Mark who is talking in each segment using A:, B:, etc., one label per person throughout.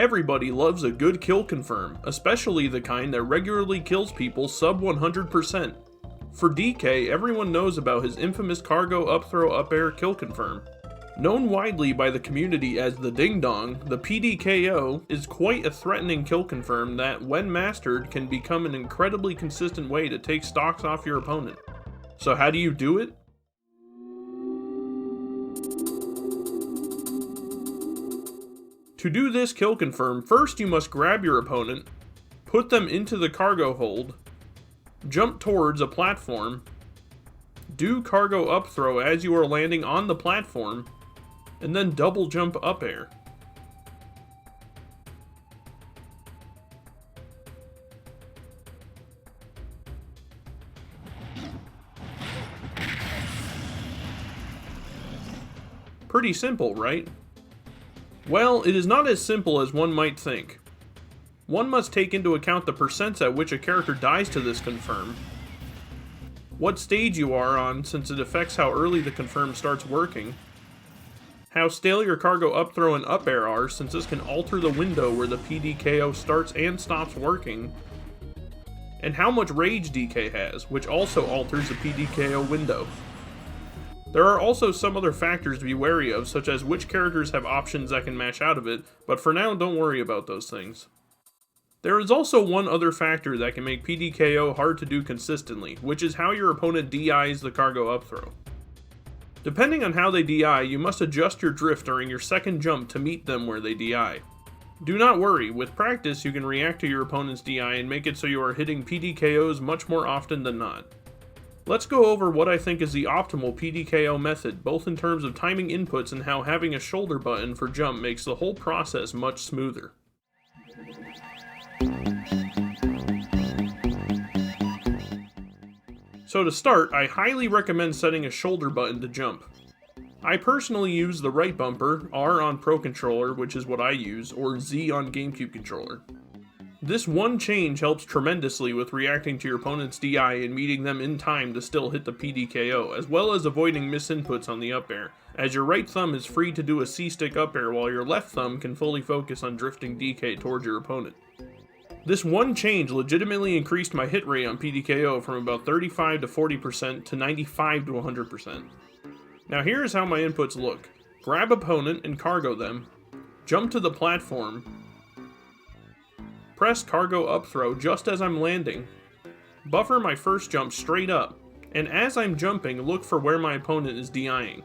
A: Everybody loves a good kill confirm, especially the kind that regularly kills people sub 100%. For DK, everyone knows about his infamous cargo up throw up air kill confirm. Known widely by the community as the Ding Dong, the pDKO is quite a threatening kill confirm that, when mastered, can become an incredibly consistent way to take stocks off your opponent. So how do you do it? To do this kill confirm, first you must grab your opponent, put them into the cargo hold, jump towards a platform, do cargo up throw as you are landing on the platform, and then double jump up air. Pretty simple, right? Well, it is not as simple as one might think. One must take into account the percents at which a character dies to this confirm, what stage you are on since it affects how early the confirm starts working, how stale your cargo up throw and up air are since this can alter the window where the pDKO starts and stops working, and how much rage DK has, which also alters the pDKO window. There are also some other factors to be wary of, such as which characters have options that can mash out of it, but for now don't worry about those things. There is also one other factor that can make pDKO hard to do consistently, which is how your opponent DIs the cargo up throw. Depending on how they DI, you must adjust your drift during your second jump to meet them where they DI. Do not worry, with practice you can react to your opponent's DI and make it so you are hitting pDKOs much more often than not. Let's go over what I think is the optimal pDKO method, both in terms of timing inputs and how having a shoulder button for jump makes the whole process much smoother. So to start, I highly recommend setting a shoulder button to jump. I personally use the right bumper, R on Pro Controller, which is what I use, or Z on GameCube controller. This one change helps tremendously with reacting to your opponent's DI and meeting them in time to still hit the pDKO, as well as avoiding misinputs on the up air, as your right thumb is free to do a C-stick up air while your left thumb can fully focus on drifting DK towards your opponent. This one change legitimately increased my hit rate on pDKO from about 35 to 40% to 95 to 100%. Now here's how my inputs look. Grab opponent and cargo them, jump to the platform, press cargo up throw just as I'm landing, buffer my first jump straight up, and as I'm jumping, look for where my opponent is DIing.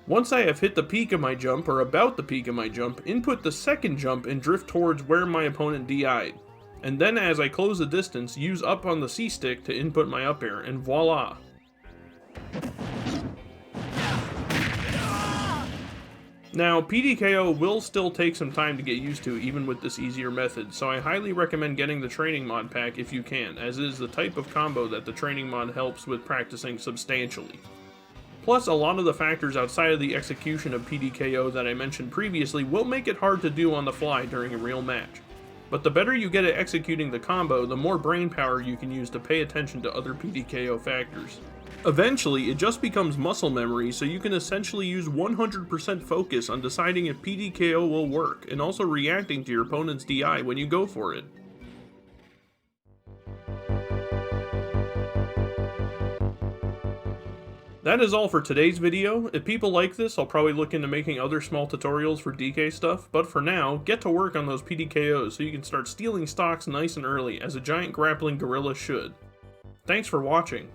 A: Once I have hit the peak of my jump, or about the peak of my jump, input the second jump and drift towards where my opponent DI'd. And then as I close the distance, use up on the C-stick to input my up air, and voila! Now, pDKO will still take some time to get used to even with this easier method, so I highly recommend getting the training mod pack if you can, as it is the type of combo that the training mod helps with practicing substantially. Plus, a lot of the factors outside of the execution of pDKO that I mentioned previously will make it hard to do on the fly during a real match. But the better you get at executing the combo, the more brain power you can use to pay attention to other pDKO factors. Eventually, it just becomes muscle memory, so you can essentially use 100% focus on deciding if pDKO will work, and also reacting to your opponent's DI when you go for it. That is all for today's video. If people like this, I'll probably look into making other small tutorials for DK stuff, but for now, get to work on those pDKOs so you can start stealing stocks nice and early, as a giant grappling gorilla should. Thanks for watching.